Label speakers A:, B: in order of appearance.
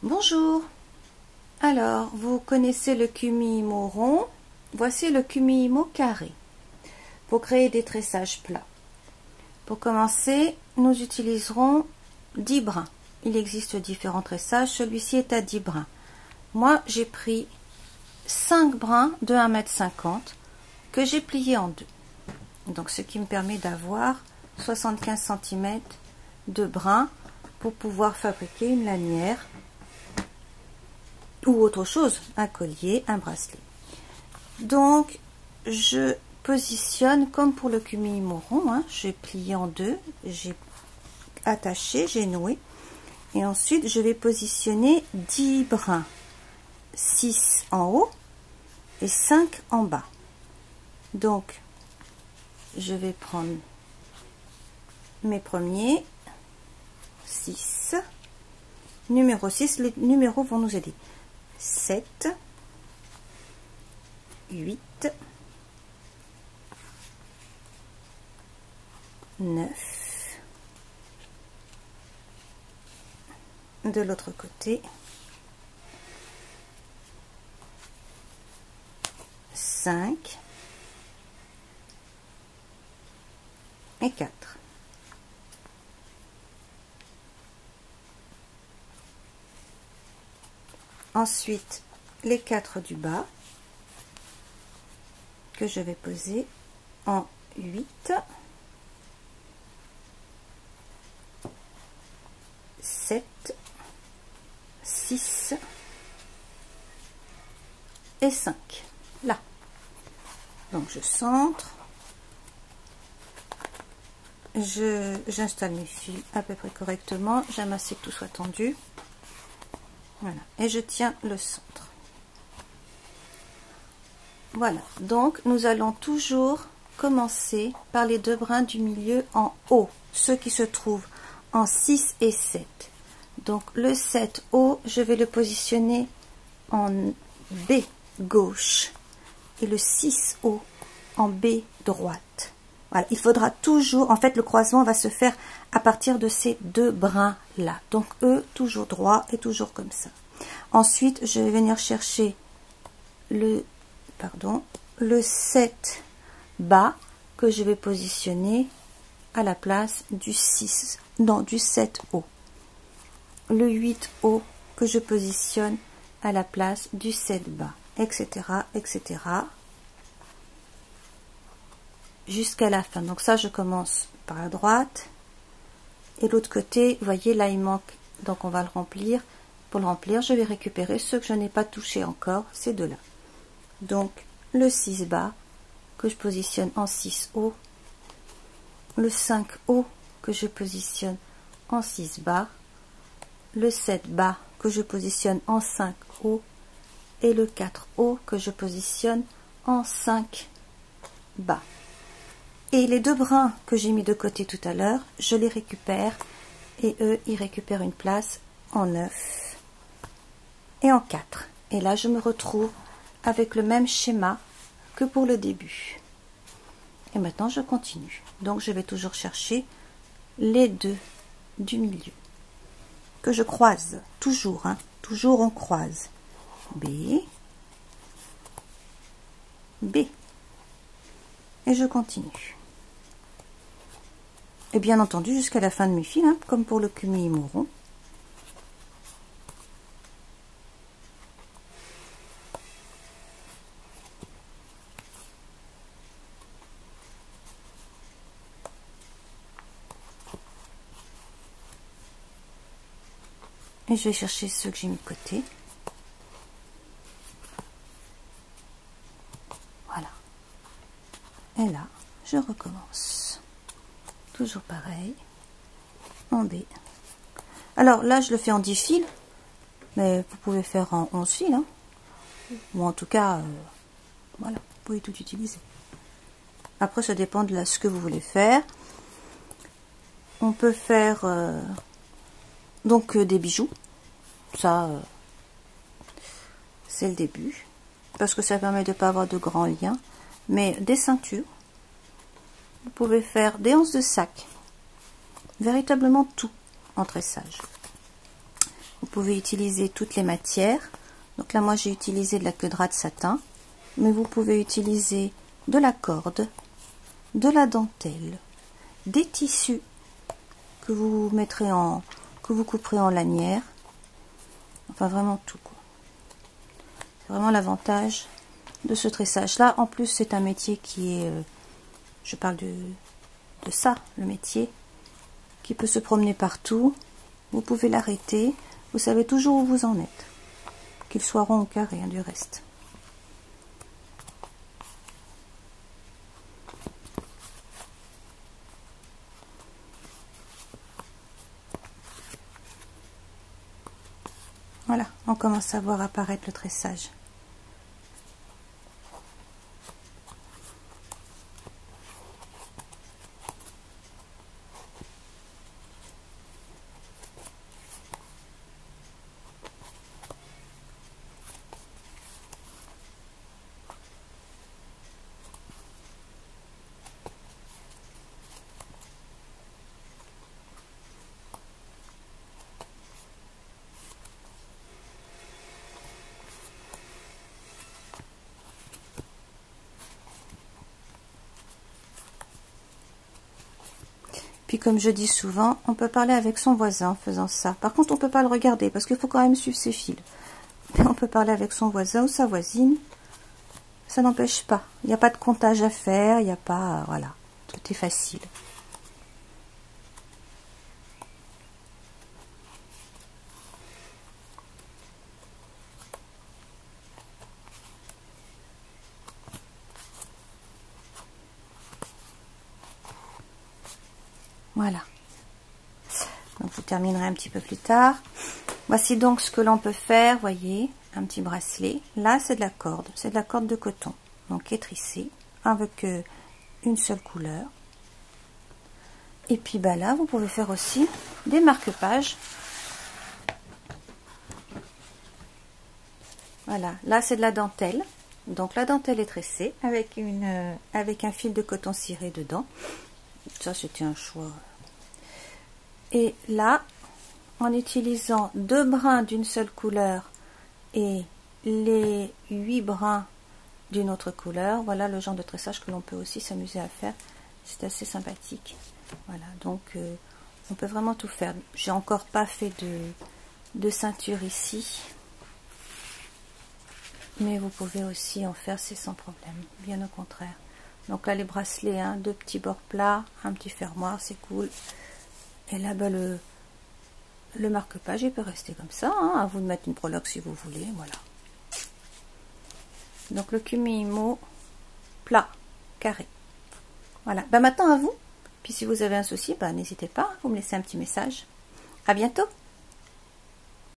A: Bonjour. Alors, vous connaissez le Kumihimo rond. Voici le Kumihimo carré. Pour créer des tressages plats. Pour commencer, nous utiliserons 10 brins. Il existe différents tressages. Celui-ci est à 10 brins. Moi, j'ai pris 5 brins de 1,50 m que j'ai pliés en deux. Donc, ce qui me permet d'avoir 75 cm de brins pour pouvoir fabriquer une lanière ou autre chose, un collier, un bracelet. Donc, je positionne comme pour le Kumihimo rond, hein, j'ai plié en deux, j'ai attaché, j'ai noué, et ensuite je vais positionner 10 brins, 6 en haut et 5 en bas. Donc, je vais prendre mes premiers 6, numéro 6, les numéros vont nous aider. 7, 8, 9, de l'autre côté, 5 et 4. Ensuite, les 4 du bas que je vais poser en 8, 7, 6 et 5. Là. Donc, je centre. J'installe mes fils à peu près correctement. J'amasse que tout soit tendu. Voilà, et je tiens le centre. Voilà, donc nous allons toujours commencer par les 2 brins du milieu en haut, ceux qui se trouvent en 6 et 7. Donc le 7 haut, je vais le positionner en B gauche et le 6 haut en B droite. Voilà, il faudra toujours, en fait le croisement va se faire à partir de ces 2 brins là. Donc eux, toujours droit et toujours comme ça. Ensuite, je vais venir chercher le 7 bas que je vais positionner à la place du 6, non, du 7 haut. Le 8 haut que je positionne à la place du 7 bas, etc., etc., jusqu'à la fin. Donc ça, je commence par la droite et l'autre côté, vous voyez, là il manque, donc on va le remplir. Pour le remplir, je vais récupérer ceux que je n'ai pas touché encore, ces deux-là. Donc le 6 bas que je positionne en 6 haut, le 5 haut que je positionne en 6 bas, le 7 bas que je positionne en 5 haut et le 4 haut que je positionne en 5 bas. Et les 2 brins que j'ai mis de côté tout à l'heure, je les récupère et eux, ils récupèrent une place en 9 et en 4. Et là, je me retrouve avec le même schéma que pour le début. Et maintenant, je continue. Donc, je vais toujours chercher les 2 du milieu que je croise. Toujours, hein, toujours on croise. B, B. Et je continue. Et bien entendu, jusqu'à la fin de mes fils, hein, comme pour le Kumihimo rond. Et je vais chercher ceux que j'ai mis de côté. Voilà. Et là, je recommence. Toujours pareil. En B. Alors là, je le fais en 10 fils. Mais vous pouvez faire en 11 fils. Hein. Ou en tout cas, voilà, vous pouvez tout utiliser. Après, ça dépend de ce que vous voulez faire. On peut faire donc des bijoux. Ça, c'est le début. Parce que ça permet de ne pas avoir de grands liens. Mais des ceintures. Vous pouvez faire des anses de sac. Véritablement tout en tressage. Vous pouvez utiliser toutes les matières. Donc là, moi, j'ai utilisé de la queue de rat de satin. Mais vous pouvez utiliser de la corde, de la dentelle, des tissus que vous mettrez que vous couperez en lanière. Enfin, vraiment tout, quoi. C'est vraiment l'avantage de ce tressage là. En plus, c'est un métier qui est, je parle de ça, le métier, qui peut se promener partout. Vous pouvez l'arrêter, vous savez toujours où vous en êtes, qu'il soit rond ou carré, hein, du reste. Voilà, on commence à voir apparaître le tressage. Puis comme je dis souvent, on peut parler avec son voisin en faisant ça. Par contre, on ne peut pas le regarder parce qu'il faut quand même suivre ses fils. Mais on peut parler avec son voisin ou sa voisine. Ça n'empêche pas. Il n'y a pas de comptage à faire, il n'y a pas... Voilà, tout est facile. Voilà. Donc vous terminerez un petit peu plus tard. Voici donc ce que l'on peut faire, voyez, un petit bracelet. Là, c'est de la corde de coton, donc qui est tricée avec une seule couleur. Et puis bah là, vous pouvez faire aussi des marque-pages. Voilà, là c'est de la dentelle. Donc la dentelle est tressée avec un fil de coton ciré dedans. Ça, c'était un choix. Et là, en utilisant 2 brins d'une seule couleur et les 8 brins d'une autre couleur, voilà le genre de tressage que l'on peut aussi s'amuser à faire. C'est assez sympathique. Voilà, donc on peut vraiment tout faire. J'ai encore pas fait de ceinture ici, mais vous pouvez aussi en faire, c'est sans problème, bien au contraire. Donc là, les bracelets, hein, 2 petits bords plats, un petit fermoir, c'est cool. Et là, bah, le marque-page, il peut rester comme ça, hein, à vous de mettre une breloque si vous voulez, voilà. Donc le Kumihimo plat, carré. Voilà, bah maintenant à vous. Puis si vous avez un souci, bah, n'hésitez pas, vous me laissez un petit message. À bientôt.